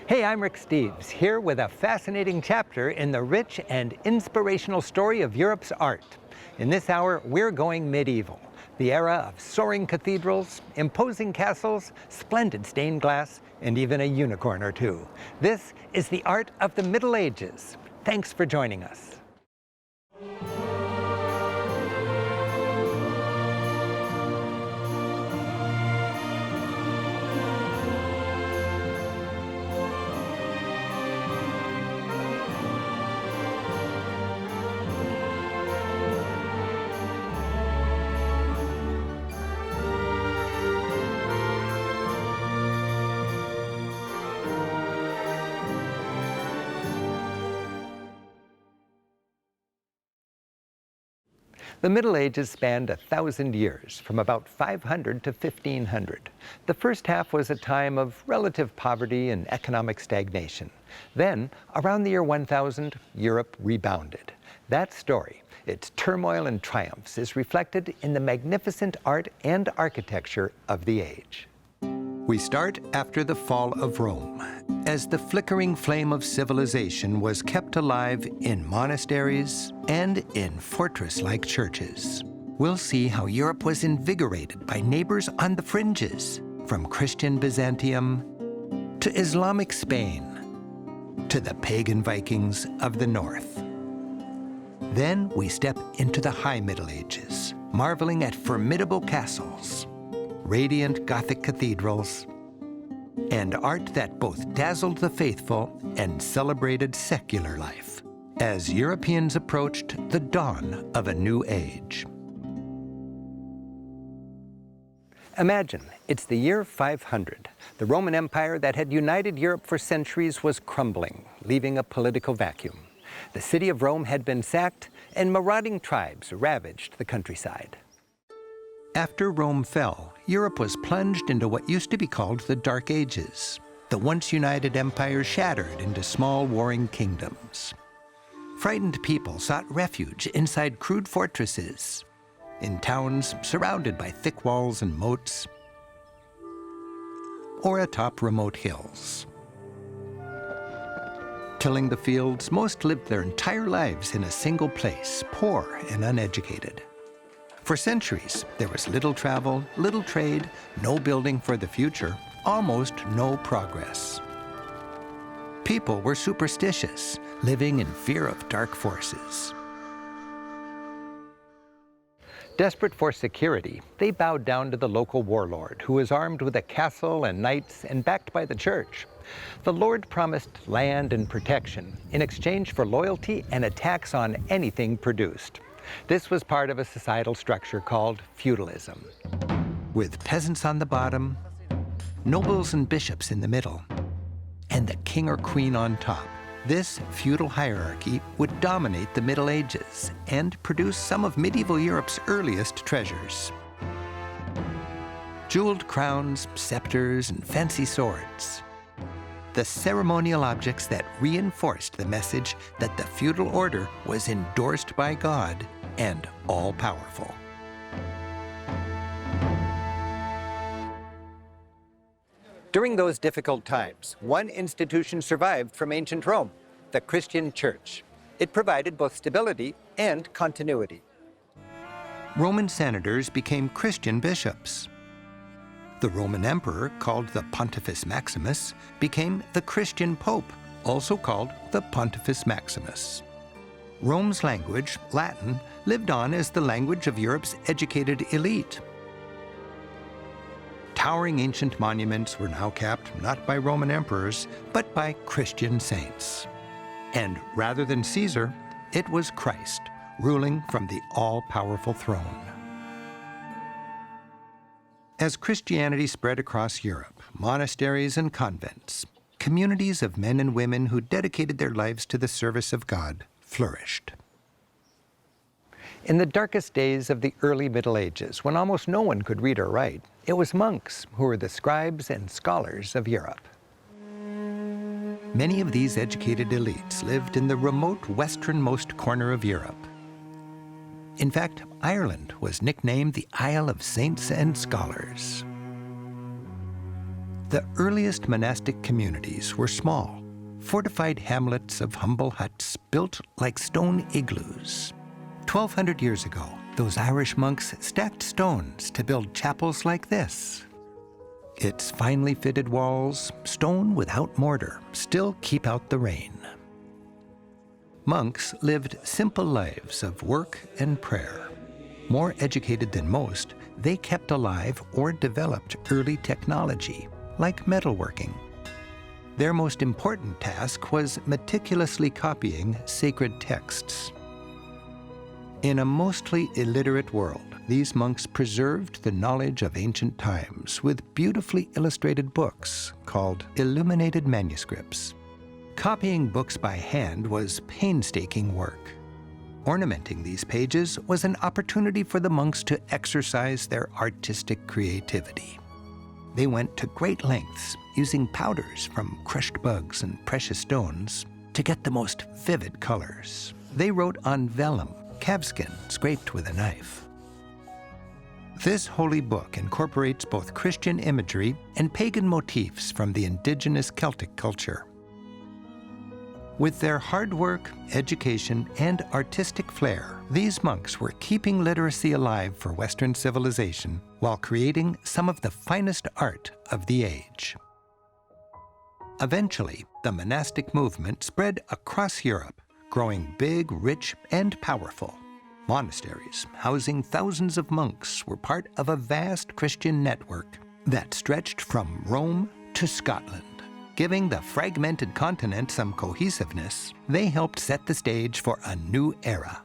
Hey, I'm Rick Steves, here with a fascinating chapter in the rich and inspirational story of Europe's art. In this hour, we're going medieval, the era of soaring cathedrals, imposing castles, splendid stained glass, and even a unicorn or two. This is the art of the Middle Ages. Thanks for joining us. The Middle Ages spanned 1,000 years, from about 500 to 1500. The first half was a time of relative poverty and economic stagnation. Then, around the year 1000, Europe rebounded. That story, its turmoil and triumphs, is reflected in the magnificent art and architecture of the age. We start after the fall of Rome, as the flickering flame of civilization was kept alive in monasteries and in fortress-like churches. We'll see how Europe was invigorated by neighbors on the fringes, from Christian Byzantium to Islamic Spain to the pagan Vikings of the north. Then we step into the High Middle Ages, marveling at formidable castles, radiant Gothic cathedrals, and art that both dazzled the faithful and celebrated secular life, as Europeans approached the dawn of a new age. Imagine, it's the year 500. The Roman Empire that had united Europe for centuries was crumbling, leaving a political vacuum. The city of Rome had been sacked, and marauding tribes ravaged the countryside. After Rome fell, Europe was plunged into what used to be called the Dark Ages. The once united empire shattered into small warring kingdoms. Frightened people sought refuge inside crude fortresses, in towns surrounded by thick walls and moats, or atop remote hills. Tilling the fields, most lived their entire lives in a single place, poor and uneducated. For centuries, there was little travel, little trade, no building for the future, almost no progress. People were superstitious, living in fear of dark forces. Desperate for security, they bowed down to the local warlord, who was armed with a castle and knights and backed by the church. The lord promised land and protection in exchange for loyalty and a tax on anything produced. This was part of a societal structure called feudalism, with peasants on the bottom, nobles and bishops in the middle, and the king or queen on top. This feudal hierarchy would dominate the Middle Ages and produce some of medieval Europe's earliest treasures. Jeweled crowns, scepters, and fancy swords. The ceremonial objects that reinforced the message that the feudal order was endorsed by God and all-powerful. During those difficult times, one institution survived from ancient Rome, the Christian Church. It provided both stability and continuity. Roman senators became Christian bishops. The Roman emperor, called the Pontifex Maximus, became the Christian pope, also called the Pontifex Maximus. Rome's language, Latin, lived on as the language of Europe's educated elite. Towering ancient monuments were now capped not by Roman emperors, but by Christian saints. And rather than Caesar, it was Christ, ruling from the all-powerful throne. As Christianity spread across Europe, monasteries and convents, communities of men and women who dedicated their lives to the service of God flourished. In the darkest days of the early Middle Ages, when almost no one could read or write, it was monks who were the scribes and scholars of Europe. Many of these educated elites lived in the remote westernmost corner of Europe. In fact, Ireland was nicknamed the Isle of Saints and Scholars. The earliest monastic communities were small, fortified hamlets of humble huts built like stone igloos. 1,200 years ago, those Irish monks stacked stones to build chapels like this. Its finely fitted walls, stone without mortar, still keep out the rain. Monks lived simple lives of work and prayer. More educated than most, they kept alive or developed early technology, like metalworking. Their most important task was meticulously copying sacred texts. In a mostly illiterate world, these monks preserved the knowledge of ancient times with beautifully illustrated books called illuminated manuscripts. Copying books by hand was painstaking work. Ornamenting these pages was an opportunity for the monks to exercise their artistic creativity. They went to great lengths, using powders from crushed bugs and precious stones to get the most vivid colors. They wrote on vellum, calfskin scraped with a knife. This holy book incorporates both Christian imagery and pagan motifs from the indigenous Celtic culture. With their hard work, education, and artistic flair, these monks were keeping literacy alive for Western civilization while creating some of the finest art of the age. Eventually, the monastic movement spread across Europe, growing big, rich, and powerful. Monasteries housing thousands of monks were part of a vast Christian network that stretched from Rome to Scotland. Giving the fragmented continent some cohesiveness, they helped set the stage for a new era.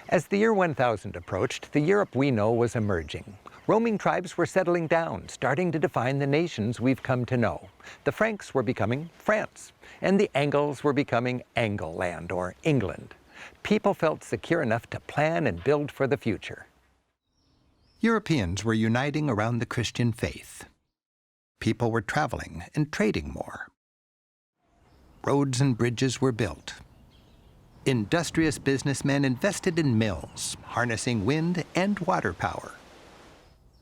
As the year 1000 approached, the Europe we know was emerging. Roaming tribes were settling down, starting to define the nations we've come to know. The Franks were becoming France, and the Angles were becoming Angleland, or England. People felt secure enough to plan and build for the future. Europeans were uniting around the Christian faith. People were traveling and trading more. Roads and bridges were built. Industrious businessmen invested in mills, harnessing wind and water power.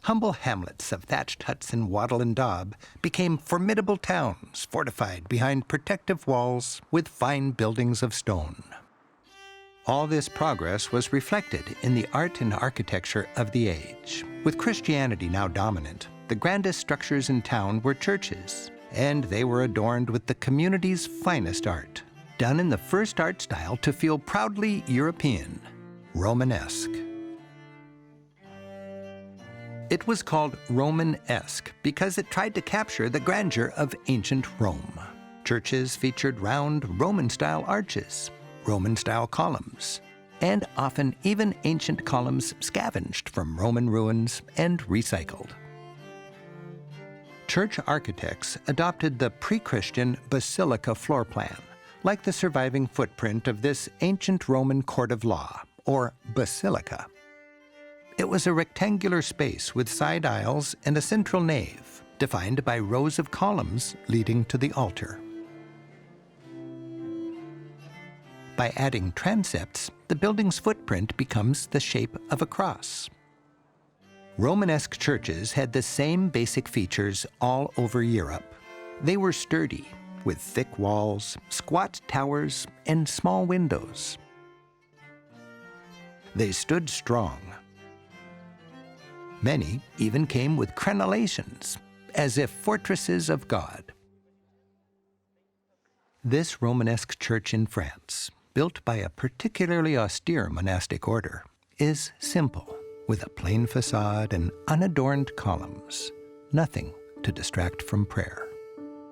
Humble hamlets of thatched huts in wattle and daub became formidable towns fortified behind protective walls with fine buildings of stone. All this progress was reflected in the art and architecture of the age. With Christianity now dominant, the grandest structures in town were churches, and they were adorned with the community's finest art, done in the first art style to feel proudly European, Romanesque. It was called Romanesque because it tried to capture the grandeur of ancient Rome. Churches featured round Roman-style arches, Roman-style columns, and often even ancient columns scavenged from Roman ruins and recycled. Church architects adopted the pre-Christian basilica floor plan, like the surviving footprint of this ancient Roman court of law, or basilica. It was a rectangular space with side aisles and a central nave, defined by rows of columns leading to the altar. By adding transepts, the building's footprint becomes the shape of a cross. Romanesque churches had the same basic features all over Europe. They were sturdy, with thick walls, squat towers, and small windows. They stood strong. Many even came with crenellations, as if fortresses of God. This Romanesque church in France, built by a particularly austere monastic order, is simple, with a plain facade and unadorned columns, nothing to distract from prayer.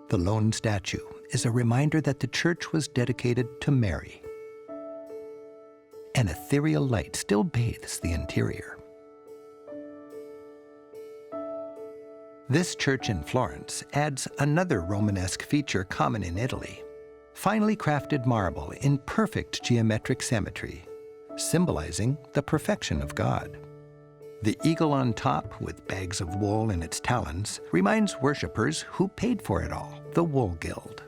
The lone statue is a reminder that the church was dedicated to Mary. An ethereal light still bathes the interior. This church in Florence adds another Romanesque feature common in Italy: finely crafted marble in perfect geometric symmetry, symbolizing the perfection of God. The eagle on top, with bags of wool in its talons, reminds worshippers who paid for it all, the Wool Guild.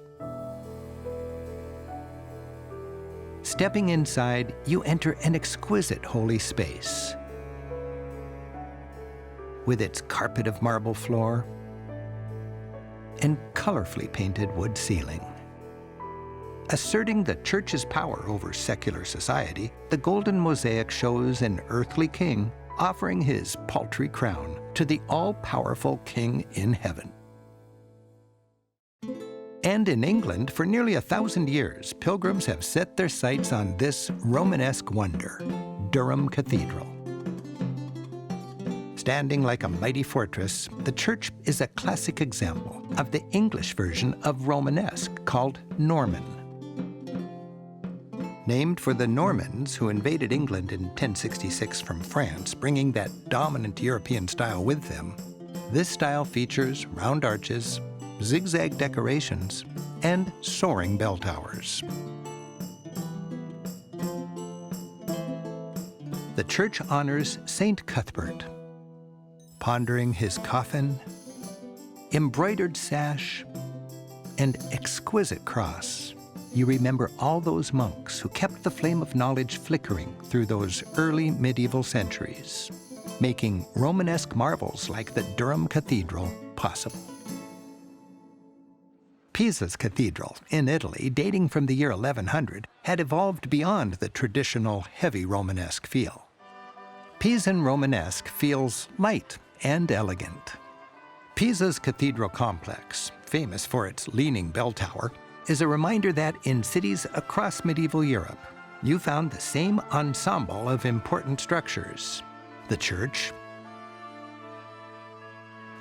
Stepping inside, you enter an exquisite holy space. With its carpet of marble floor, and colorfully painted wood ceiling. Asserting the church's power over secular society, the golden mosaic shows an earthly king offering his paltry crown to the all-powerful King in heaven. And in England, for nearly 1,000 years, pilgrims have set their sights on this Romanesque wonder, Durham Cathedral. Standing like a mighty fortress, the church is a classic example of the English version of Romanesque called Norman. Named for the Normans who invaded England in 1066 from France, bringing that dominant European style with them, this style features round arches, zigzag decorations, and soaring bell towers. The church honors Saint Cuthbert, pondering his coffin, embroidered sash, and exquisite cross. You remember all those monks who kept the flame of knowledge flickering through those early medieval centuries, making Romanesque marvels like the Durham Cathedral possible. Pisa's cathedral in Italy, dating from the year 1100, had evolved beyond the traditional heavy Romanesque feel. Pisan Romanesque feels light and elegant. Pisa's cathedral complex, famous for its leaning bell tower, is a reminder that in cities across medieval Europe, you found the same ensemble of important structures: the church,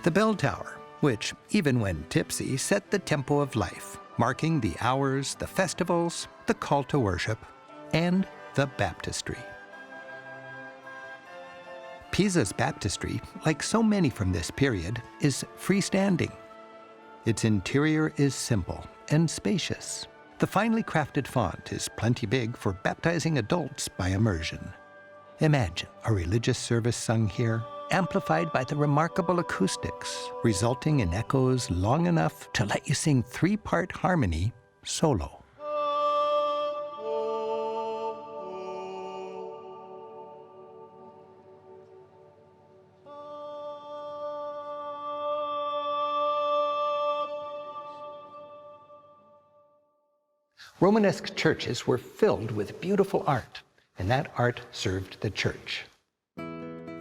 the bell tower, which, even when tipsy, set the tempo of life, marking the hours, the festivals, the call to worship, and the baptistry. Pisa's baptistry, like so many from this period, is freestanding. Its interior is simple and spacious. The finely crafted font is plenty big for baptizing adults by immersion. Imagine a religious service sung here, amplified by the remarkable acoustics, resulting in echoes long enough to let you sing three-part harmony solo. Romanesque churches were filled with beautiful art, and that art served the church.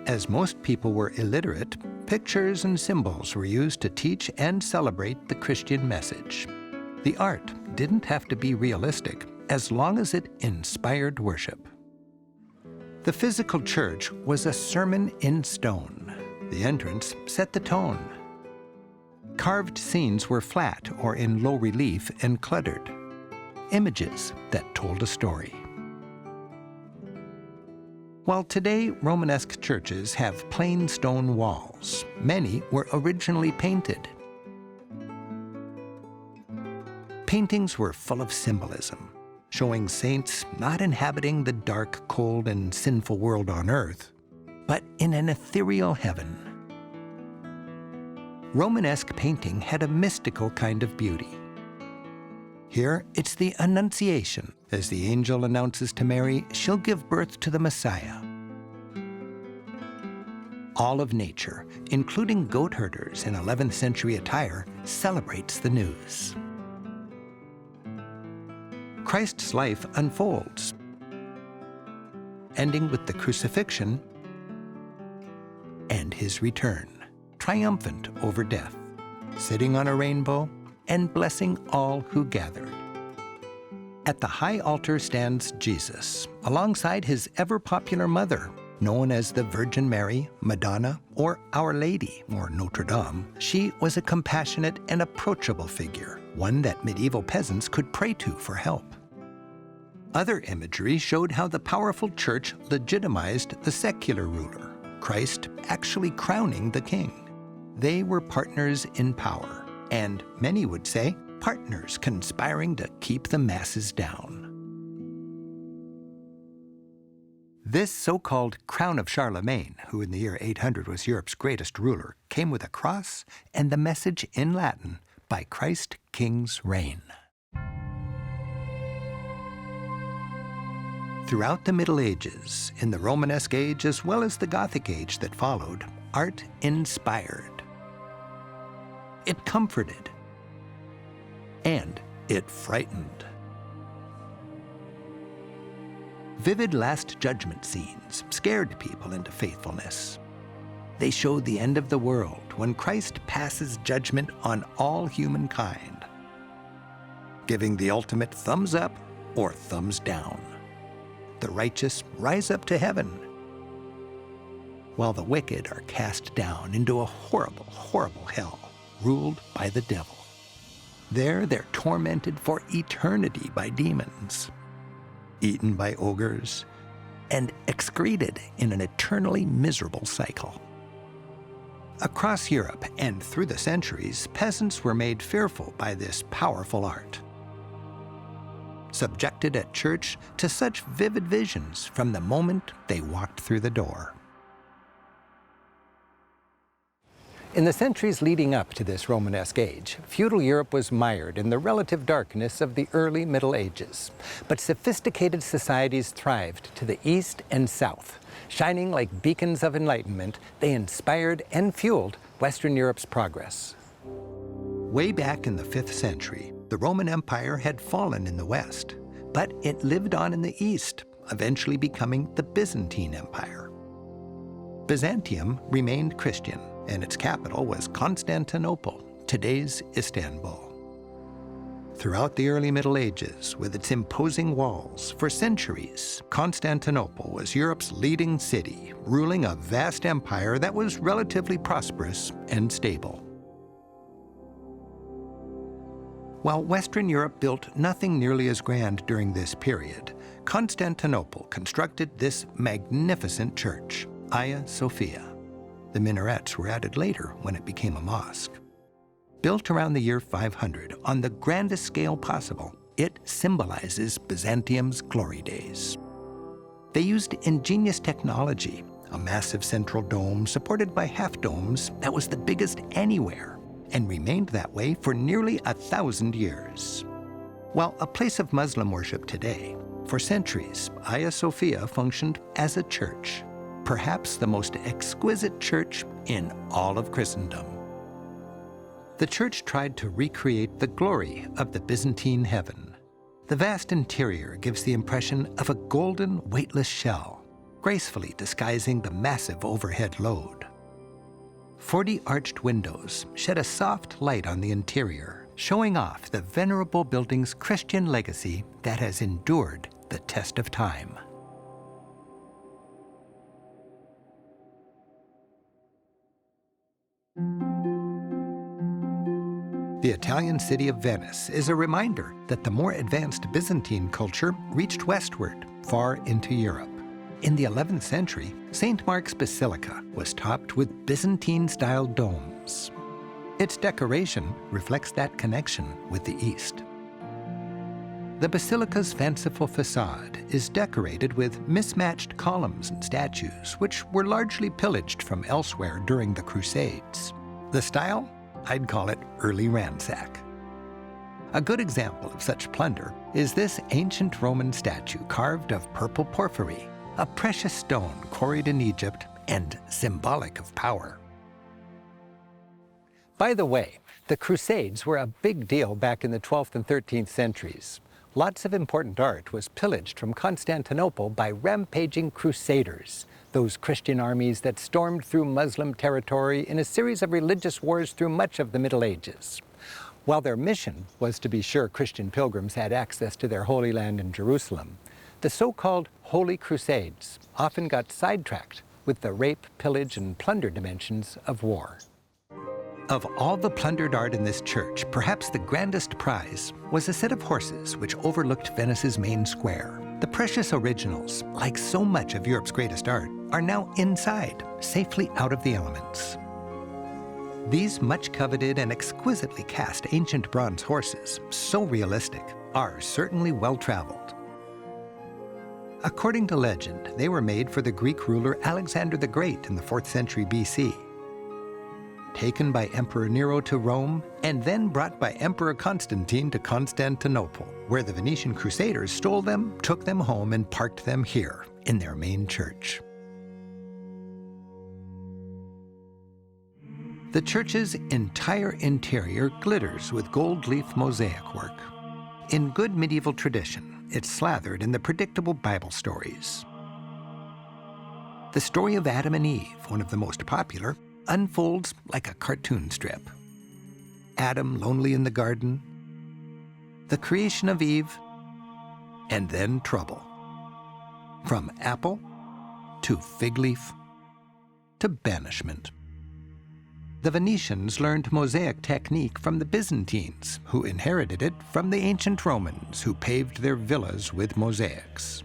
As most people were illiterate, pictures and symbols were used to teach and celebrate the Christian message. The art didn't have to be realistic, as long as it inspired worship. The physical church was a sermon in stone. The entrance set the tone. Carved scenes were flat or in low relief and cluttered. Images that told a story. While today Romanesque churches have plain stone walls, many were originally painted. Paintings were full of symbolism, showing saints not inhabiting the dark, cold, and sinful world on earth, but in an ethereal heaven. Romanesque painting had a mystical kind of beauty. Here, it's the Annunciation, as the angel announces to Mary she'll give birth to the Messiah. All of nature, including goat herders in 11th century attire, celebrates the news. Christ's life unfolds, ending with the crucifixion and his return, triumphant over death, sitting on a rainbow and blessing all who gathered. At the high altar stands Jesus, alongside his ever-popular mother, known as the Virgin Mary, Madonna, or Our Lady, or Notre Dame. She was a compassionate and approachable figure, one that medieval peasants could pray to for help. Other imagery showed how the powerful church legitimized the secular ruler, Christ actually crowning the king. They were partners in power, and many would say, partners conspiring to keep the masses down. This so-called Crown of Charlemagne, who in the year 800 was Europe's greatest ruler, came with a cross and the message in Latin, "By Christ King's reign." Throughout the Middle Ages, in the Romanesque age as well as the Gothic age that followed, art inspired. It comforted, And it frightened. Vivid Last Judgment scenes scared people into faithfulness. They showed the end of the world when Christ passes judgment on all humankind, giving the ultimate thumbs up or thumbs down. The righteous rise up to heaven, while the wicked are cast down into a horrible, horrible hell, ruled by the devil. There they're tormented for eternity by demons, eaten by ogres, and excreted in an eternally miserable cycle. Across Europe and through the centuries, peasants were made fearful by this powerful art, subjected at church to such vivid visions from the moment they walked through the door. In the centuries leading up to this Romanesque age, feudal Europe was mired in the relative darkness of the early Middle Ages. But sophisticated societies thrived to the east and south. Shining like beacons of enlightenment, they inspired and fueled Western Europe's progress. Way back in the 5th century, the Roman Empire had fallen in the west, but it lived on in the east, eventually becoming the Byzantine Empire. Byzantium remained Christian, and its capital was Constantinople, today's Istanbul. Throughout the early Middle Ages, with its imposing walls, for centuries, Constantinople was Europe's leading city, ruling a vast empire that was relatively prosperous and stable. While Western Europe built nothing nearly as grand during this period, Constantinople constructed this magnificent church, Hagia Sophia. The minarets were added later when it became a mosque. Built around the year 500 on the grandest scale possible, it symbolizes Byzantium's glory days. They used ingenious technology, a massive central dome supported by half-domes that was the biggest anywhere, and remained that way for nearly 1,000 years. While a place of Muslim worship today, for centuries, Hagia Sophia functioned as a church, perhaps the most exquisite church in all of Christendom. The church tried to recreate the glory of the Byzantine heaven. The vast interior gives the impression of a golden, weightless shell, gracefully disguising the massive overhead load. 40 arched windows shed a soft light on the interior, showing off the venerable building's Christian legacy that has endured the test of time. The Italian city of Venice is a reminder that the more advanced Byzantine culture reached westward, far into Europe. In the 11th century, St. Mark's Basilica was topped with Byzantine-style domes. Its decoration reflects that connection with the East. The basilica's fanciful facade is decorated with mismatched columns and statues, which were largely pillaged from elsewhere during the Crusades. The style? I'd call it early ransack. A good example of such plunder is this ancient Roman statue carved of purple porphyry, a precious stone quarried in Egypt and symbolic of power. By the way, the Crusades were a big deal back in the 12th and 13th centuries. Lots of important art was pillaged from Constantinople by rampaging crusaders, those Christian armies that stormed through Muslim territory in a series of religious wars through much of the Middle Ages. While their mission was to be sure Christian pilgrims had access to their Holy Land in Jerusalem, the so-called Holy Crusades often got sidetracked with the rape, pillage, and plunder dimensions of war. Of all the plundered art in this church, perhaps the grandest prize was a set of horses which overlooked Venice's main square. The precious originals, like so much of Europe's greatest art, are now inside, safely out of the elements. These much-coveted and exquisitely cast ancient bronze horses, so realistic, are certainly well-traveled. According to legend, they were made for the Greek ruler Alexander the Great in the 4th century BC. Taken by Emperor Nero to Rome, and then brought by Emperor Constantine to Constantinople, where the Venetian Crusaders stole them, took them home, and parked them here, in their main church. The church's entire interior glitters with gold leaf mosaic work. In good medieval tradition, it's slathered in the predictable Bible stories. The story of Adam and Eve, one of the most popular, unfolds like a cartoon strip. Adam lonely in the garden, the creation of Eve, and then trouble. From apple to fig leaf to banishment. The Venetians learned mosaic technique from the Byzantines, who inherited it from the ancient Romans, who paved their villas with mosaics.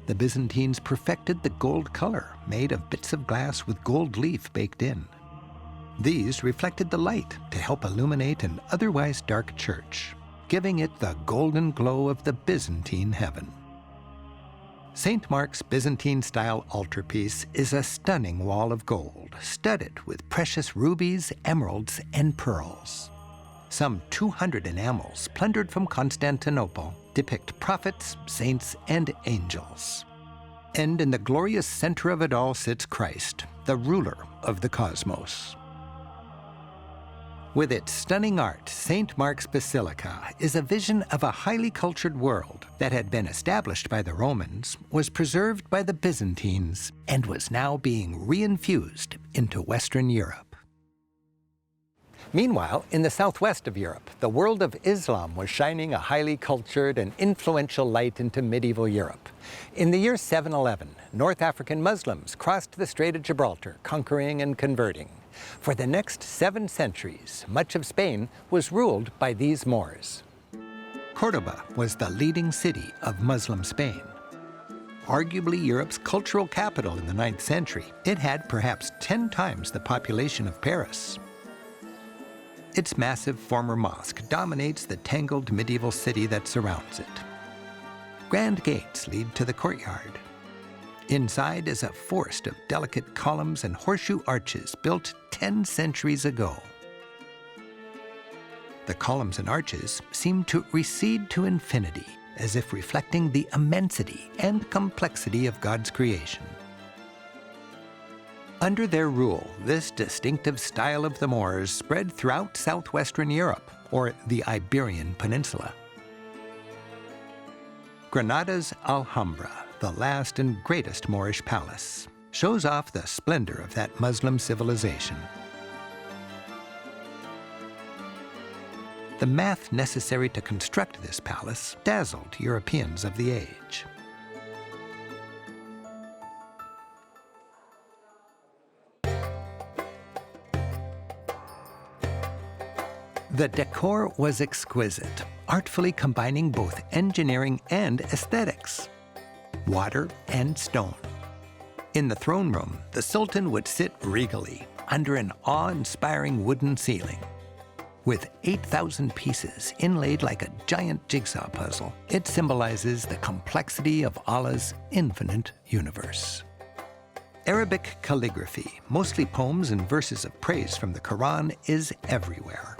The Byzantines perfected the gold color, made of bits of glass with gold leaf baked in. These reflected the light to help illuminate an otherwise dark church, giving it the golden glow of the Byzantine heaven. St. Mark's Byzantine-style altarpiece is a stunning wall of gold, studded with precious rubies, emeralds, and pearls. Some 200 enamels, plundered from Constantinople, depict prophets, saints, and angels. And in the glorious center of it all sits Christ, the ruler of the cosmos. With its stunning art, St. Mark's Basilica is a vision of a highly cultured world that had been established by the Romans, was preserved by the Byzantines, and was now being reinfused into Western Europe. Meanwhile, in the southwest of Europe, the world of Islam was shining a highly cultured and influential light into medieval Europe. In the year 711, North African Muslims crossed the Strait of Gibraltar, conquering and converting. For the next 7 centuries, much of Spain was ruled by these Moors. Cordoba was the leading city of Muslim Spain. Arguably Europe's cultural capital in the 9th century, it had perhaps 10 times the population of Paris. Its massive former mosque dominates the tangled medieval city that surrounds it. Grand gates lead to the courtyard. Inside is a forest of delicate columns and horseshoe arches built 10 centuries ago. The columns and arches seem to recede to infinity, as if reflecting the immensity and complexity of God's creation. Under their rule, this distinctive style of the Moors spread throughout southwestern Europe, or the Iberian Peninsula. Granada's Alhambra, the last and greatest Moorish palace, shows off the splendor of that Muslim civilization. The math necessary to construct this palace dazzled Europeans of the age. The decor was exquisite, artfully combining both engineering and aesthetics. Water and stone. In the throne room, the Sultan would sit regally under an awe-inspiring wooden ceiling. With 8,000 pieces inlaid like a giant jigsaw puzzle, it symbolizes the complexity of Allah's infinite universe. Arabic calligraphy, mostly poems and verses of praise from the Quran, is everywhere.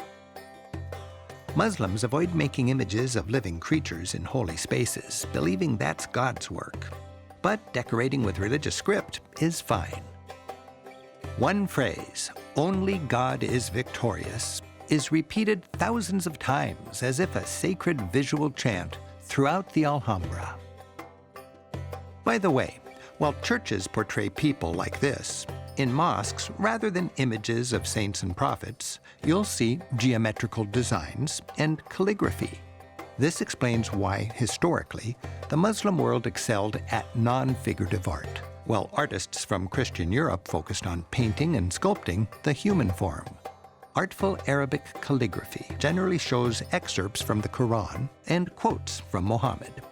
Muslims avoid making images of living creatures in holy spaces, believing that's God's work. But decorating with religious script is fine. One phrase, "Only God is victorious," is repeated thousands of times as if a sacred visual chant throughout the Alhambra. By the way, while churches portray people like this, in mosques, rather than images of saints and prophets, you'll see geometrical designs and calligraphy. This explains why, historically, the Muslim world excelled at non-figurative art, while artists from Christian Europe focused on painting and sculpting the human form. Artful Arabic calligraphy generally shows excerpts from the Quran and quotes from Muhammad.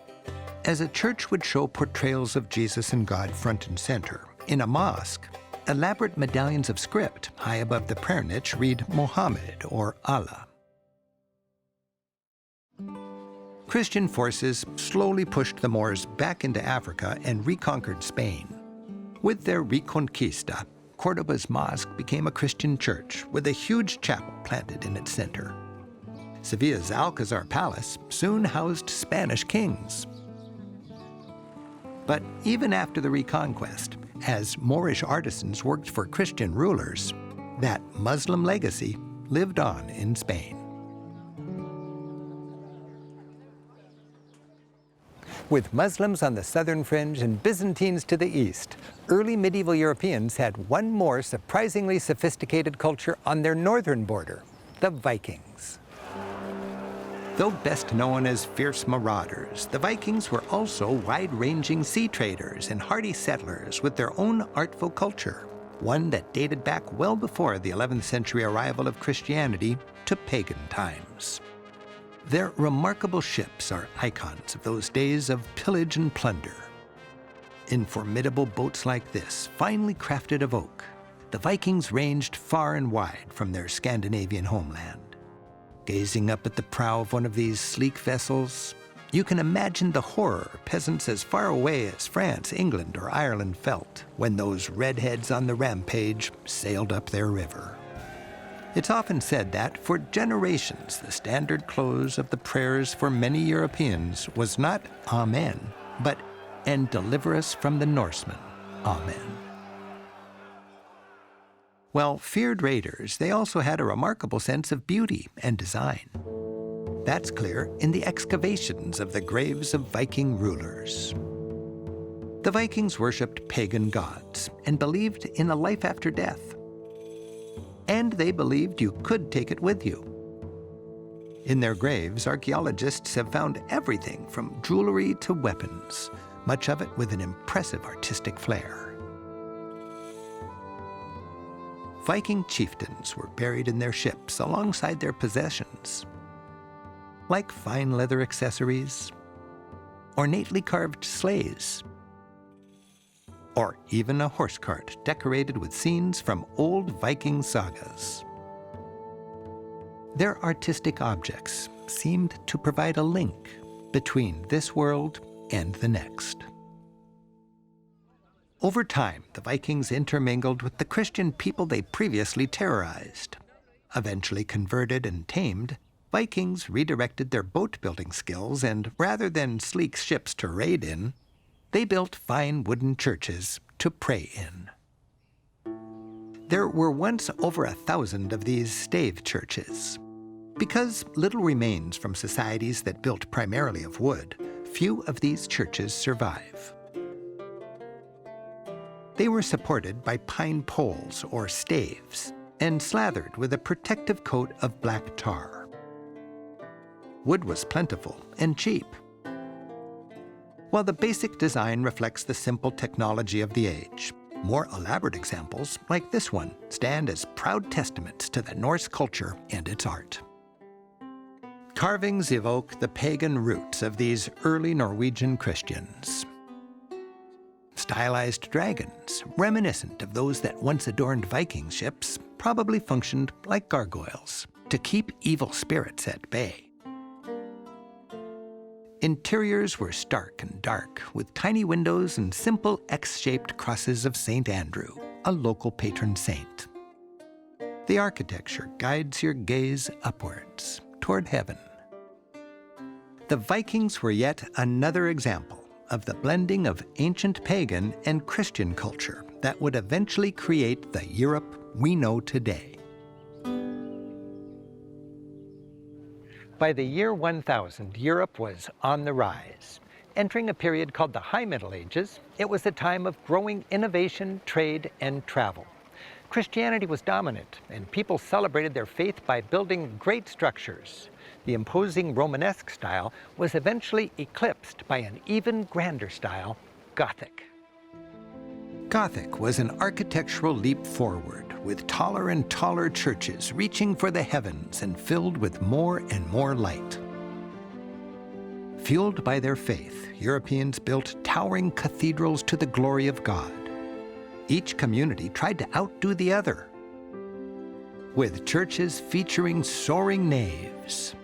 As a church would show portrayals of Jesus and God front and center, in a mosque, elaborate medallions of script high above the prayer niche read Muhammad or Allah. Christian forces slowly pushed the Moors back into Africa and reconquered Spain. With their Reconquista, Cordoba's mosque became a Christian church with a huge chapel planted in its center. Sevilla's Alcazar Palace soon housed Spanish kings. But even after the Reconquest, as Moorish artisans worked for Christian rulers, that Muslim legacy lived on in Spain. With Muslims on the southern fringe and Byzantines to the east, early medieval Europeans had one more surprisingly sophisticated culture on their northern border, the Vikings. Though best known as fierce marauders, the Vikings were also wide-ranging sea traders and hardy settlers with their own artful culture, one that dated back well before the 11th century arrival of Christianity to pagan times. Their remarkable ships are icons of those days of pillage and plunder. In formidable boats like this, finely crafted of oak, the Vikings ranged far and wide from their Scandinavian homeland. Gazing up at the prow of one of these sleek vessels, you can imagine the horror peasants as far away as France, England, or Ireland felt when those redheads on the rampage sailed up their river. It's often said that, for generations, the standard close of the prayers for many Europeans was not Amen, but "And deliver us from the Norsemen, Amen." While feared raiders, they also had a remarkable sense of beauty and design. That's clear in the excavations of the graves of Viking rulers. The Vikings worshipped pagan gods and believed in a life after death. And they believed you could take it with you. In their graves, archaeologists have found everything from jewelry to weapons, much of it with an impressive artistic flair. Viking chieftains were buried in their ships alongside their possessions, like fine leather accessories, ornately carved sleighs, or even a horse cart decorated with scenes from old Viking sagas. Their artistic objects seemed to provide a link between this world and the next. Over time, the Vikings intermingled with the Christian people they previously terrorized. Eventually converted and tamed, Vikings redirected their boat-building skills, and rather than sleek ships to raid in, they built fine wooden churches to pray in. There were once over 1,000 of these stave churches. Because little remains from societies that built primarily of wood, few of these churches survive. They were supported by pine poles or staves and slathered with a protective coat of black tar. Wood was plentiful and cheap. While the basic design reflects the simple technology of the age, more elaborate examples, like this one, stand as proud testaments to the Norse culture and its art. Carvings evoke the pagan roots of these early Norwegian Christians. Stylized dragons, reminiscent of those that once adorned Viking ships, probably functioned like gargoyles to keep evil spirits at bay. Interiors were stark and dark, with tiny windows and simple X-shaped crosses of St. Andrew, a local patron saint. The architecture guides your gaze upwards, toward heaven. The Vikings were yet another example of the blending of ancient pagan and Christian culture that would eventually create the Europe we know today. By the year 1000, Europe was on the rise. Entering a period called the High Middle Ages, it was a time of growing innovation, trade, and travel. Christianity was dominant, and people celebrated their faith by building great structures. The imposing Romanesque style was eventually eclipsed by an even grander style, Gothic. Gothic was an architectural leap forward, with taller and taller churches reaching for the heavens and filled with more and more light. Fueled by their faith, Europeans built towering cathedrals to the glory of God. Each community tried to outdo the other, with churches featuring soaring naves,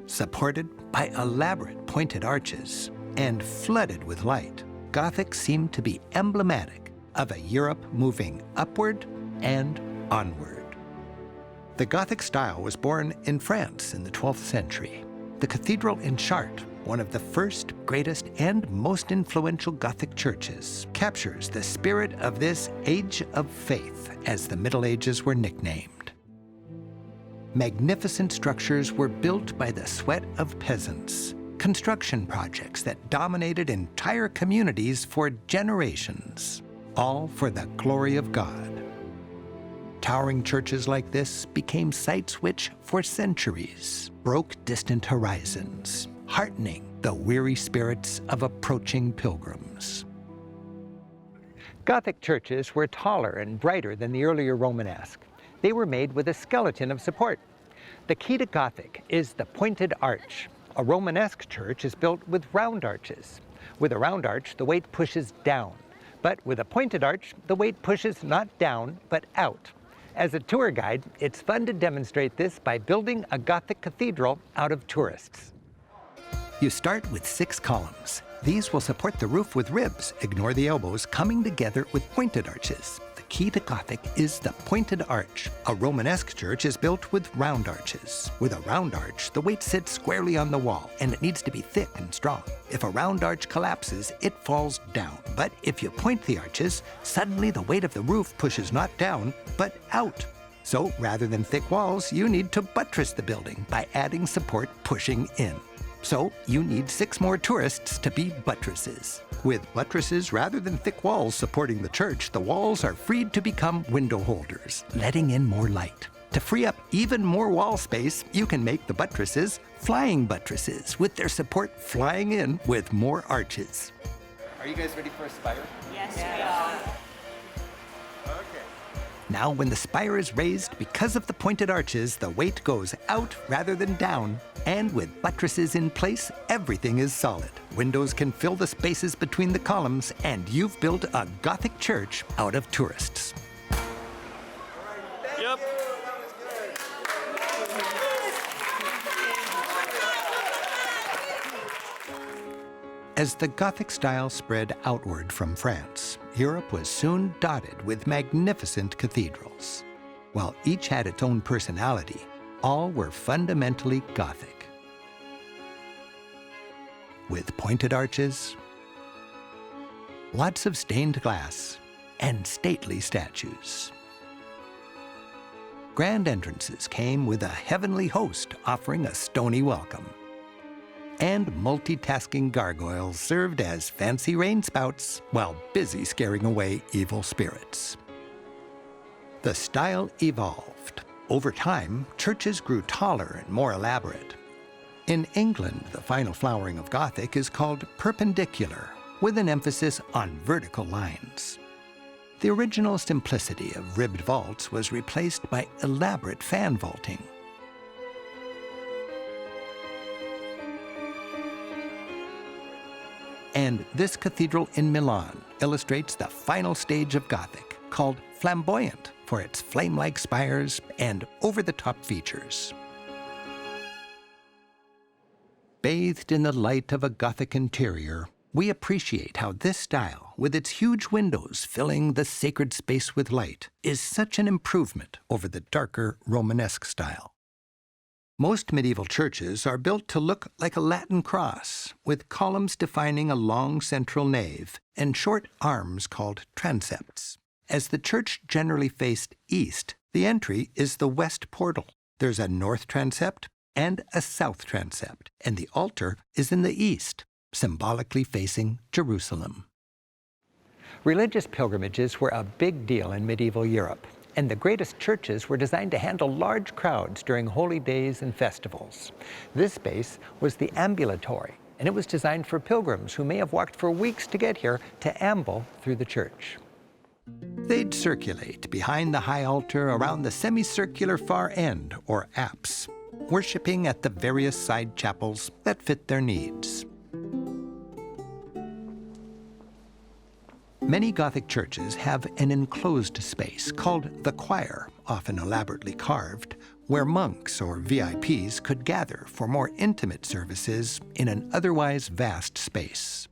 supported by elaborate pointed arches and flooded with light. Gothic seemed to be emblematic of a Europe moving upward and onward. The Gothic style was born in France in the 12th century. The cathedral in Chartres one of the first, greatest, and most influential Gothic churches, captures the spirit of this age of faith, as the Middle Ages were nicknamed. Magnificent structures were built by the sweat of peasants, construction projects that dominated entire communities for generations, all for the glory of God. Towering churches like this became sites which, for centuries, broke distant horizons, heartening the weary spirits of approaching pilgrims. Gothic churches were taller and brighter than the earlier Romanesque. They were made with a skeleton of support. The key to Gothic is the pointed arch. A Romanesque church is built with round arches. With a round arch, the weight pushes down. But with a pointed arch, the weight pushes not down, but out. As a tour guide, it's fun to demonstrate this by building a Gothic cathedral out of tourists. You start with 6 columns. These will support the roof with ribs, ignore the elbows, coming together with pointed arches. The key to Gothic is the pointed arch. A Romanesque church is built with round arches. With a round arch, the weight sits squarely on the wall, and it needs to be thick and strong. If a round arch collapses, it falls down. But if you point the arches, suddenly the weight of the roof pushes not down, but out. So rather than thick walls, you need to buttress the building by adding support pushing in. So you need 6 more tourists to be buttresses. With buttresses rather than thick walls supporting the church, the walls are freed to become window holders, letting in more light. To free up even more wall space, you can make the buttresses flying buttresses, with their support flying in with more arches. Are you guys ready for a spire? Yes, we are. Now, when the spire is raised, because of the pointed arches, the weight goes out rather than down. And with buttresses in place, everything is solid. Windows can fill the spaces between the columns, and you've built a Gothic church out of tourists. Yep. As the Gothic style spread outward from France, Europe was soon dotted with magnificent cathedrals. While each had its own personality, all were fundamentally Gothic. With pointed arches, lots of stained glass, and stately statues. Grand entrances came with a heavenly host offering a stony welcome. And multitasking gargoyles served as fancy rain spouts while busy scaring away evil spirits. The style evolved. Over time, churches grew taller and more elaborate. In England, the final flowering of Gothic is called perpendicular, with an emphasis on vertical lines. The original simplicity of ribbed vaults was replaced by elaborate fan vaulting. And this cathedral in Milan illustrates the final stage of Gothic, called flamboyant for its flame-like spires and over-the-top features. Bathed in the light of a Gothic interior, we appreciate how this style, with its huge windows filling the sacred space with light, is such an improvement over the darker Romanesque style. Most medieval churches are built to look like a Latin cross, with columns defining a long central nave and short arms called transepts. As the church generally faced east, the entry is the west portal. There's a north transept and a south transept, and the altar is in the east, symbolically facing Jerusalem. Religious pilgrimages were a big deal in medieval Europe, and the greatest churches were designed to handle large crowds during holy days and festivals. This space was the ambulatory, and it was designed for pilgrims who may have walked for weeks to get here to amble through the church. They'd circulate behind the high altar around the semicircular far end, or apse, worshiping at the various side chapels that fit their needs. Many Gothic churches have an enclosed space called the choir, often elaborately carved, where monks or VIPs could gather for more intimate services in an otherwise vast space.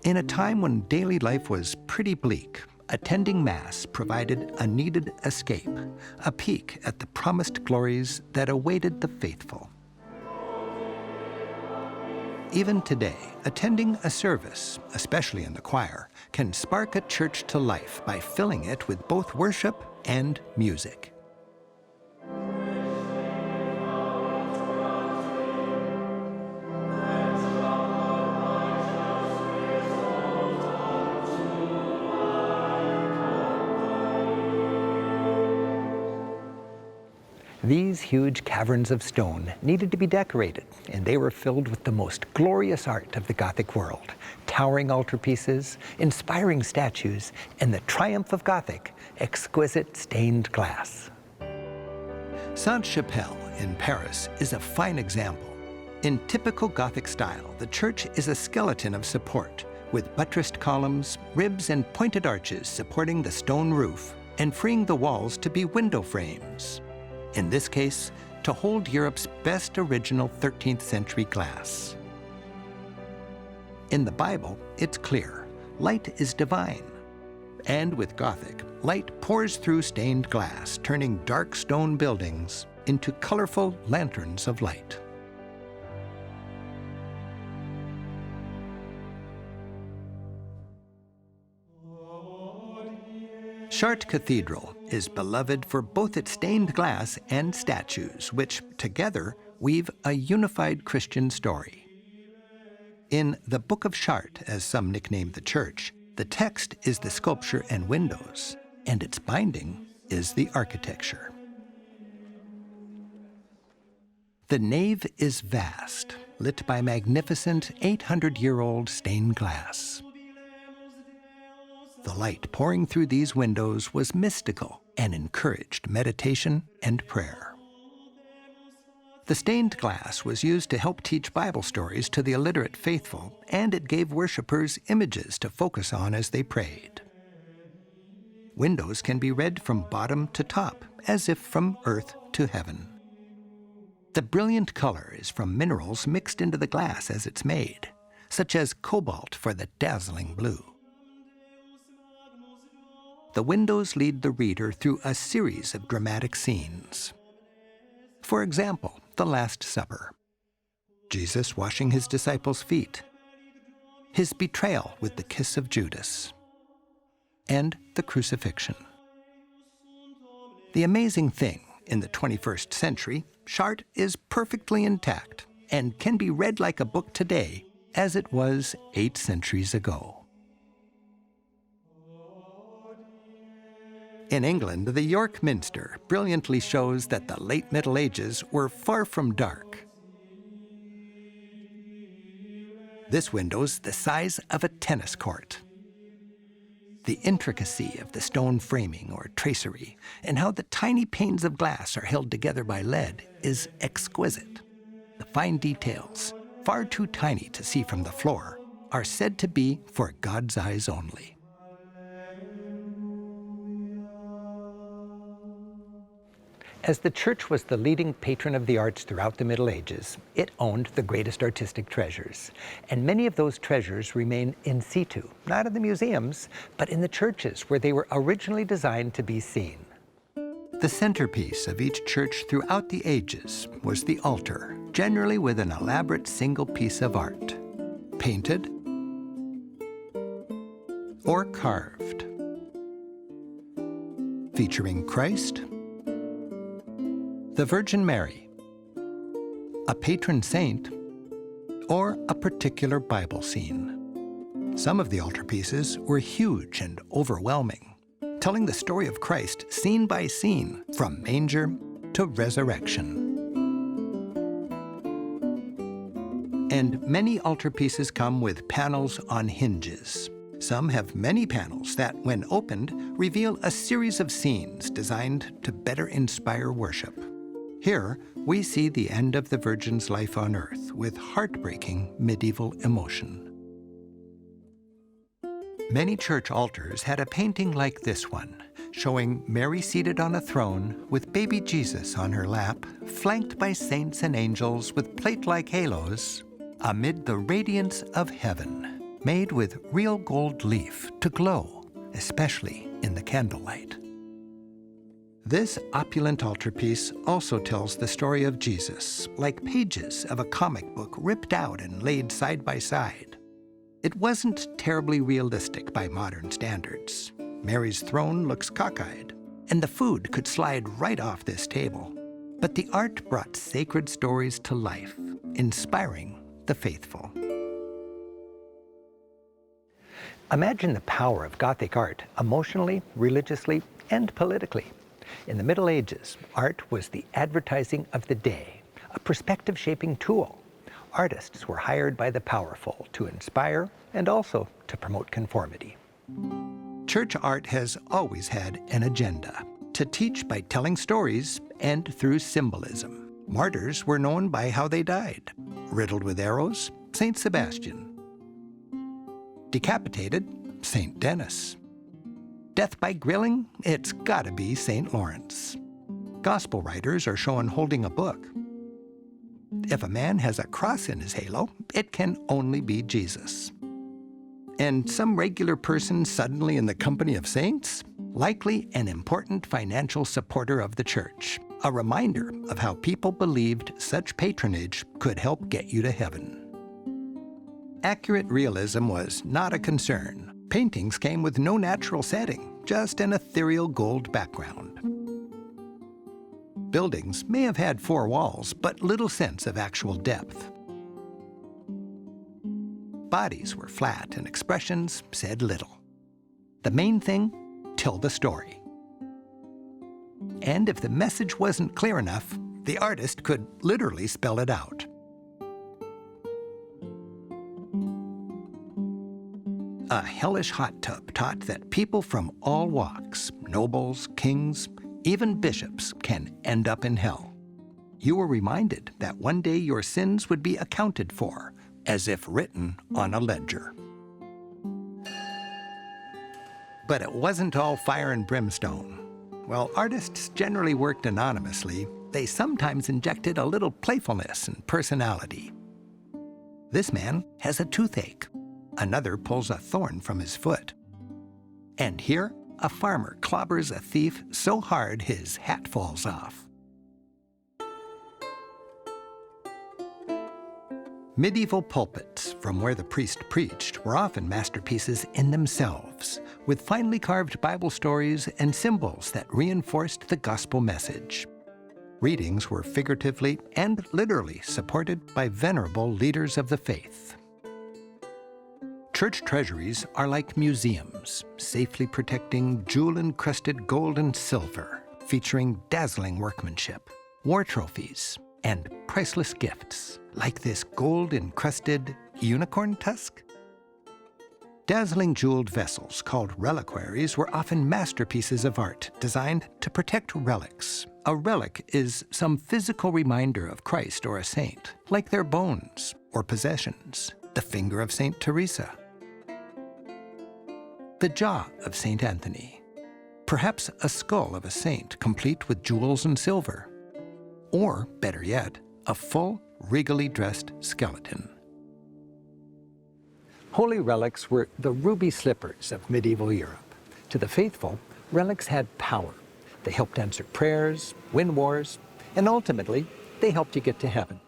In a time when daily life was pretty bleak, attending Mass provided a needed escape, a peek at the promised glories that awaited the faithful. Even today, attending a service, especially in the choir, can spark a church to life by filling it with both worship and music. These huge caverns of stone needed to be decorated, and they were filled with the most glorious art of the Gothic world: towering altarpieces, inspiring statues, and the triumph of Gothic, exquisite stained glass. Sainte-Chapelle in Paris is a fine example. In typical Gothic style, the church is a skeleton of support, with buttressed columns, ribs, and pointed arches supporting the stone roof and freeing the walls to be window frames. In this case, to hold Europe's best original 13th century glass. In the Bible, it's clear: light is divine. And with Gothic, light pours through stained glass, turning dark stone buildings into colorful lanterns of light. Chartres Cathedral is beloved for both its stained glass and statues, which together weave a unified Christian story. In the Book of Chartres, as some nickname the church, the text is the sculpture and windows, and its binding is the architecture. The nave is vast, lit by magnificent 800-year-old stained glass. The light pouring through these windows was mystical and encouraged meditation and prayer. The stained glass was used to help teach Bible stories to the illiterate faithful, and it gave worshipers images to focus on as they prayed. Windows can be read from bottom to top, as if from earth to heaven. The brilliant color is from minerals mixed into the glass as it's made, such as cobalt for the dazzling blue. The windows lead the reader through a series of dramatic scenes. For example, the Last Supper, Jesus washing his disciples' feet, his betrayal with the kiss of Judas, and the crucifixion. The amazing thing, in the 21st century, Chartres is perfectly intact and can be read like a book today, as it was 8 centuries ago. In England, the York Minster brilliantly shows that the late Middle Ages were far from dark. This window's the size of a tennis court. The intricacy of the stone framing or tracery, and how the tiny panes of glass are held together by lead, is exquisite. The fine details, far too tiny to see from the floor, are said to be for God's eyes only. As the church was the leading patron of the arts throughout the Middle Ages, it owned the greatest artistic treasures. And many of those treasures remain in situ, not in the museums, but in the churches where they were originally designed to be seen. The centerpiece of each church throughout the ages was the altar, generally with an elaborate single piece of art, painted or carved, featuring Christ, the Virgin Mary, a patron saint, or a particular Bible scene. Some of the altarpieces were huge and overwhelming, telling the story of Christ scene by scene, from manger to resurrection. And many altarpieces come with panels on hinges. Some have many panels that, when opened, reveal a series of scenes designed to better inspire worship. Here, we see the end of the Virgin's life on earth with heartbreaking medieval emotion. Many church altars had a painting like this one, showing Mary seated on a throne with baby Jesus on her lap, flanked by saints and angels with plate-like halos, amid the radiance of heaven, made with real gold leaf to glow, especially in the candlelight. This opulent altarpiece also tells the story of Jesus, like pages of a comic book ripped out and laid side by side. It wasn't terribly realistic by modern standards. Mary's throne looks cockeyed, and the food could slide right off this table. But the art brought sacred stories to life, inspiring the faithful. Imagine the power of Gothic art emotionally, religiously, and politically. In the Middle Ages, art was the advertising of the day, a perspective-shaping tool. Artists were hired by the powerful to inspire and also to promote conformity. Church art has always had an agenda: to teach by telling stories and through symbolism. Martyrs were known by how they died. Riddled with arrows, Saint Sebastian. Decapitated, Saint Denis. Death by grilling, it's gotta be Saint Lawrence. Gospel writers are shown holding a book. If a man has a cross in his halo, it can only be Jesus. And some regular person suddenly in the company of saints? Likely an important financial supporter of the church, a reminder of how people believed such patronage could help get you to heaven. Accurate realism was not a concern. Paintings came with no natural setting, just an ethereal gold background. Buildings may have had four walls, but little sense of actual depth. Bodies were flat and expressions said little. The main thing, tell the story. And if the message wasn't clear enough, the artist could literally spell it out. A hellish hot tub taught that people from all walks, nobles, kings, even bishops, can end up in hell. You were reminded that one day your sins would be accounted for, as if written on a ledger. But it wasn't all fire and brimstone. While artists generally worked anonymously, they sometimes injected a little playfulness and personality. This man has a toothache. Another pulls a thorn from his foot. And here, a farmer clobbers a thief so hard his hat falls off. Medieval pulpits, from where the priest preached, were often masterpieces in themselves, with finely carved Bible stories and symbols that reinforced the gospel message. Readings were figuratively and literally supported by venerable leaders of the faith. Church treasuries are like museums, safely protecting jewel-encrusted gold and silver, featuring dazzling workmanship, war trophies, and priceless gifts, like this gold-encrusted unicorn tusk. Dazzling jeweled vessels called reliquaries were often masterpieces of art designed to protect relics. A relic is some physical reminder of Christ or a saint, like their bones or possessions, the finger of Saint Teresa, the jaw of Saint Anthony, perhaps a skull of a saint complete with jewels and silver, or, better yet, a full, regally dressed skeleton. Holy relics were the ruby slippers of medieval Europe. To the faithful, relics had power. They helped answer prayers, win wars, and ultimately, they helped you get to heaven.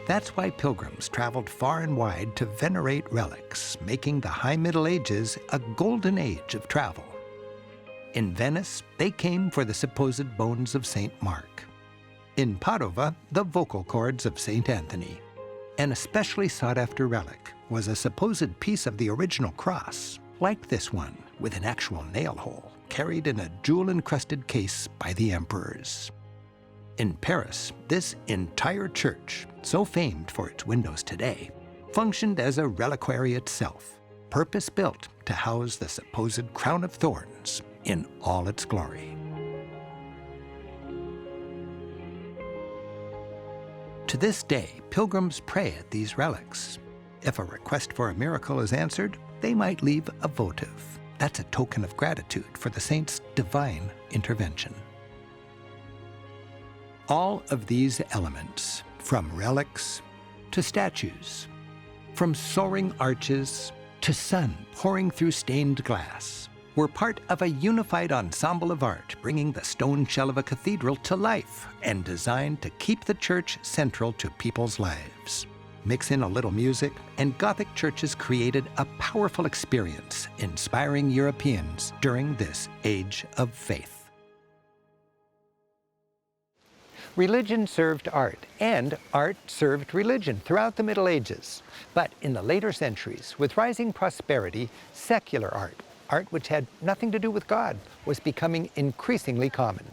That's why pilgrims traveled far and wide to venerate relics, making the High Middle Ages a golden age of travel. In Venice, they came for the supposed bones of Saint Mark. In Padova, the vocal cords of Saint Anthony. An especially sought-after relic was a supposed piece of the original cross, like this one, with an actual nail hole, carried in a jewel-encrusted case by the emperors. In Paris, this entire church, so famed for its windows today, functioned as a reliquary itself, purpose-built to house the supposed crown of thorns in all its glory. To this day, pilgrims pray at these relics. If a request for a miracle is answered, they might leave a votive. That's a token of gratitude for the saint's divine intervention. All of these elements, from relics to statues, from soaring arches to sun pouring through stained glass, were part of a unified ensemble of art, bringing the stone shell of a cathedral to life and designed to keep the church central to people's lives. Mix in a little music, and Gothic churches created a powerful experience, inspiring Europeans during this age of faith. Religion served art, and art served religion throughout the Middle Ages. But in the later centuries, with rising prosperity, secular art which had nothing to do with God, was becoming increasingly common.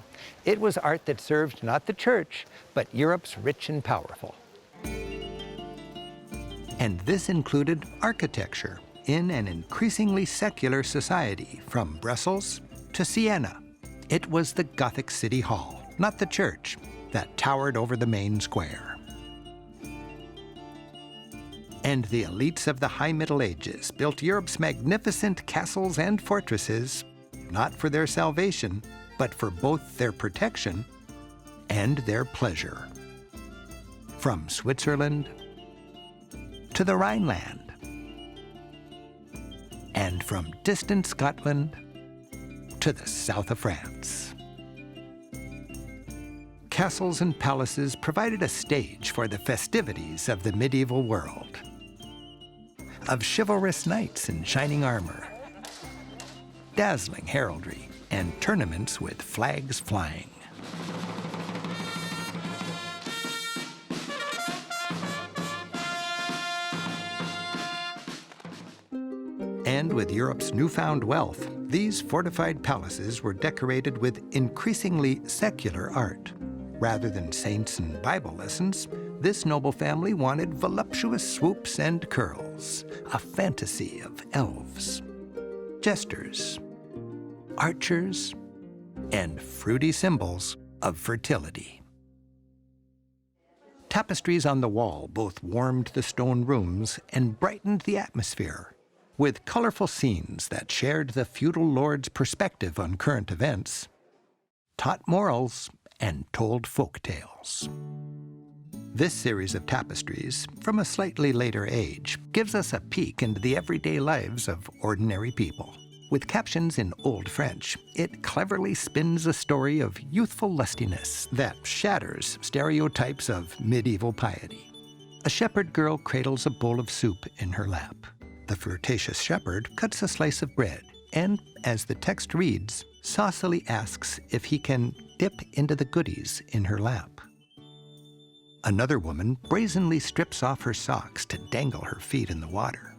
It was art that served not the church, but Europe's rich and powerful. And this included architecture in an increasingly secular society, from Brussels to Siena. It was the Gothic City Hall, not the church, that towered over the main square. And the elites of the High Middle Ages built Europe's magnificent castles and fortresses, not for their salvation, but for both their protection and their pleasure. From Switzerland to the Rhineland, and from distant Scotland to the south of France. Castles and palaces provided a stage for the festivities of the medieval world, of chivalrous knights in shining armor, dazzling heraldry, and tournaments with flags flying. And with Europe's newfound wealth, these fortified palaces were decorated with increasingly secular art. Rather than saints and Bible lessons, this noble family wanted voluptuous swoops and curls, a fantasy of elves, jesters, archers, and fruity symbols of fertility. Tapestries on the wall both warmed the stone rooms and brightened the atmosphere, with colorful scenes that shared the feudal lord's perspective on current events, taught morals, and told folk tales. This series of tapestries, from a slightly later age, gives us a peek into the everyday lives of ordinary people. With captions in Old French, it cleverly spins a story of youthful lustiness that shatters stereotypes of medieval piety. A shepherd girl cradles a bowl of soup in her lap. The flirtatious shepherd cuts a slice of bread and, as the text reads, saucily asks if he can dip into the goodies in her lap. Another woman brazenly strips off her socks to dangle her feet in the water.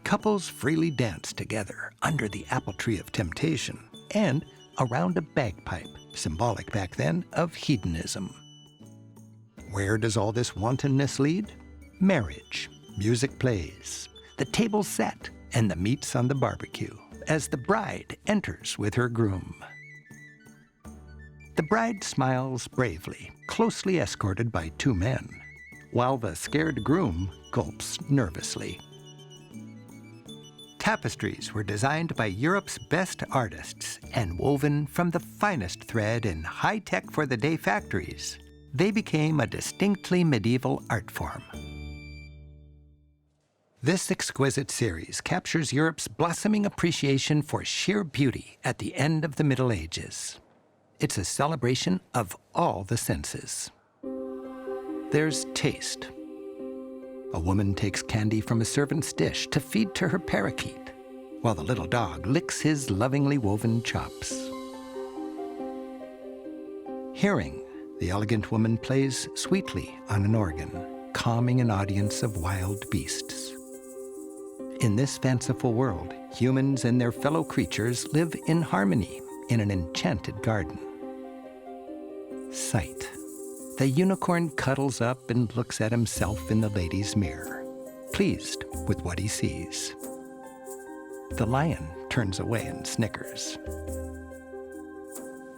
Couples freely dance together under the apple tree of temptation and around a bagpipe, symbolic back then of hedonism. Where does all this wantonness lead? Marriage. Music plays, the table's set, and the meat's on the barbecue as the bride enters with her groom. The bride smiles bravely, closely escorted by two men, while the scared groom gulps nervously. Tapestries were designed by Europe's best artists and woven from the finest thread in high-tech for-the-day factories. They became a distinctly medieval art form. This exquisite series captures Europe's blossoming appreciation for sheer beauty at the end of the Middle Ages. It's a celebration of all the senses. There's taste. A woman takes candy from a servant's dish to feed to her parakeet, while the little dog licks his lovingly woven chops. Hearing, the elegant woman plays sweetly on an organ, calming an audience of wild beasts. In this fanciful world, humans and their fellow creatures live in harmony in an enchanted garden. Sight. The unicorn cuddles up and looks at himself in the lady's mirror, pleased with what he sees. The lion turns away and snickers.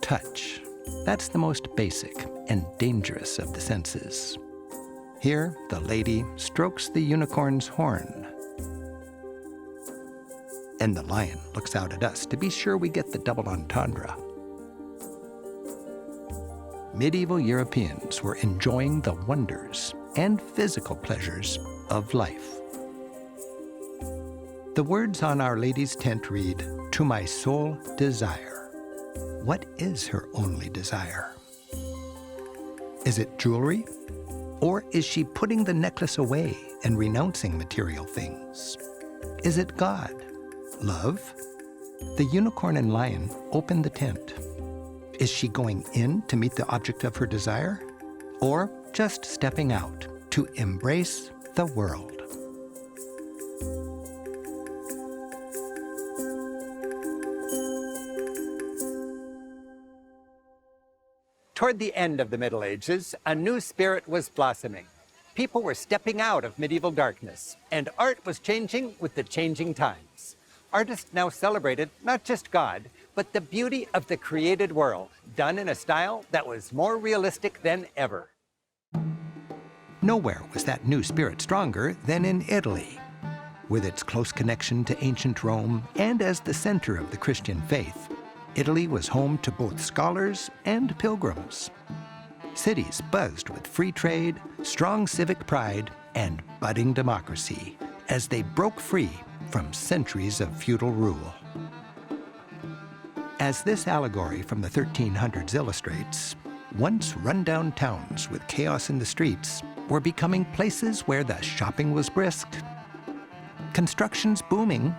Touch. That's the most basic and dangerous of the senses. Here, the lady strokes the unicorn's horn, and the lion looks out at us to be sure we get the double entendre. Medieval Europeans were enjoying the wonders and physical pleasures of life. The words on Our Lady's tent read, "To my soul desire." What is her only desire? Is it jewelry? Or is she putting the necklace away and renouncing material things? Is it God? Love? The unicorn and lion open the tent. Is she going in to meet the object of her desire? Or just stepping out to embrace the world? Toward the end of the Middle Ages, a new spirit was blossoming. People were stepping out of medieval darkness, and art was changing with the changing times. Artists now celebrated not just God, but the beauty of the created world, done in a style that was more realistic than ever. Nowhere was that new spirit stronger than in Italy. With its close connection to ancient Rome and as the center of the Christian faith, Italy was home to both scholars and pilgrims. Cities buzzed with free trade, strong civic pride, and budding democracy as they broke free from centuries of feudal rule. As this allegory from the 1300s illustrates, once run-down towns with chaos in the streets were becoming places where the shopping was brisk, construction's booming,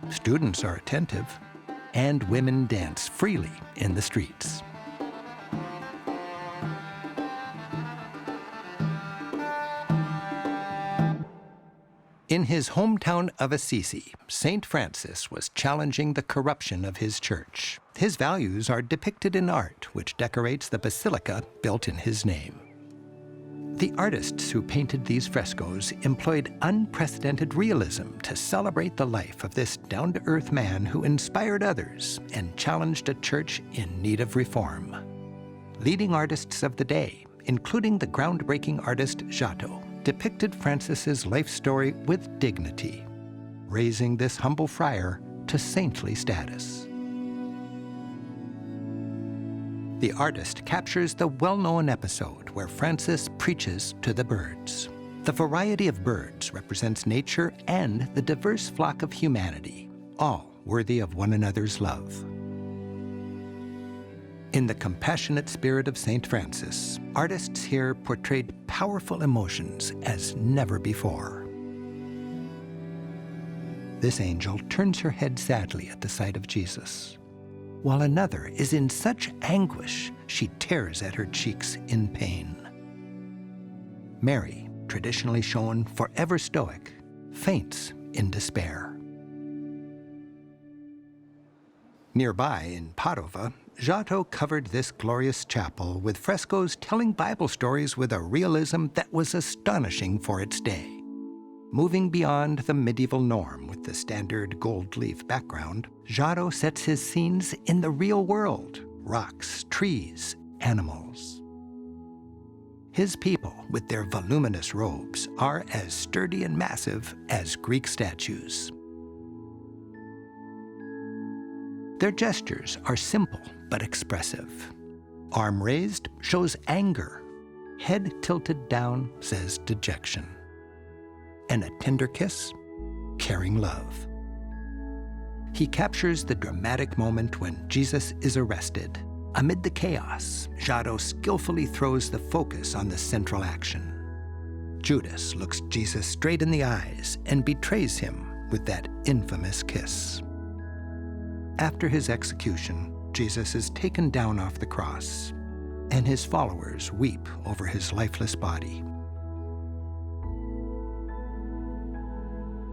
students are attentive, and women dance freely in the streets. In his hometown of Assisi, St. Francis was challenging the corruption of his church. His values are depicted in art, which decorates the basilica built in his name. The artists who painted these frescoes employed unprecedented realism to celebrate the life of this down-to-earth man who inspired others and challenged a church in need of reform. Leading artists of the day, including the groundbreaking artist Giotto, depicted Francis's life story with dignity, raising this humble friar to saintly status. The artist captures the well-known episode where Francis preaches to the birds. The variety of birds represents nature and the diverse flock of humanity, all worthy of one another's love. In the compassionate spirit of St. Francis, artists here portrayed powerful emotions as never before. This angel turns her head sadly at the sight of Jesus, while another is in such anguish she tears at her cheeks in pain. Mary, traditionally shown forever stoic, faints in despair. Nearby in Padova, Giotto covered this glorious chapel with frescoes telling Bible stories with a realism that was astonishing for its day. Moving beyond the medieval norm with the standard gold leaf background, Giotto sets his scenes in the real world: rocks, trees, animals. His people, with their voluminous robes, are as sturdy and massive as Greek statues. Their gestures are simple but expressive. Arm raised shows anger. Head tilted down says dejection. And a tender kiss, caring love. He captures the dramatic moment when Jesus is arrested. Amid the chaos, Giotto skillfully throws the focus on the central action. Judas looks Jesus straight in the eyes and betrays him with that infamous kiss. After his execution, Jesus is taken down off the cross, and his followers weep over his lifeless body.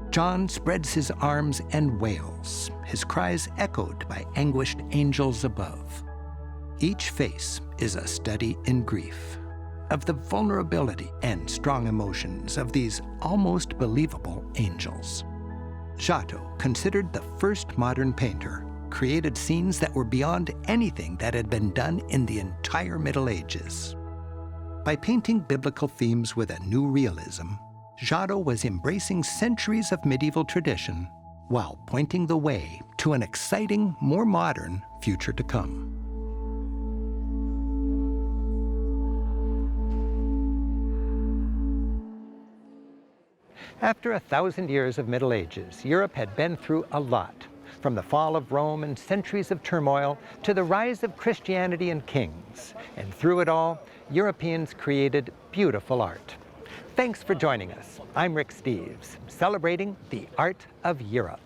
John spreads his arms and wails, his cries echoed by anguished angels above. Each face is a study in grief, of the vulnerability and strong emotions of these almost believable angels. Giotto, considered the first modern painter, created scenes that were beyond anything that had been done in the entire Middle Ages. By painting biblical themes with a new realism, Giotto was embracing centuries of medieval tradition while pointing the way to an exciting, more modern future to come. After 1,000 years of Middle Ages, Europe had been through a lot. From the fall of Rome and centuries of turmoil to the rise of Christianity and kings. And through it all, Europeans created beautiful art. Thanks for joining us. I'm Rick Steves, celebrating the art of Europe.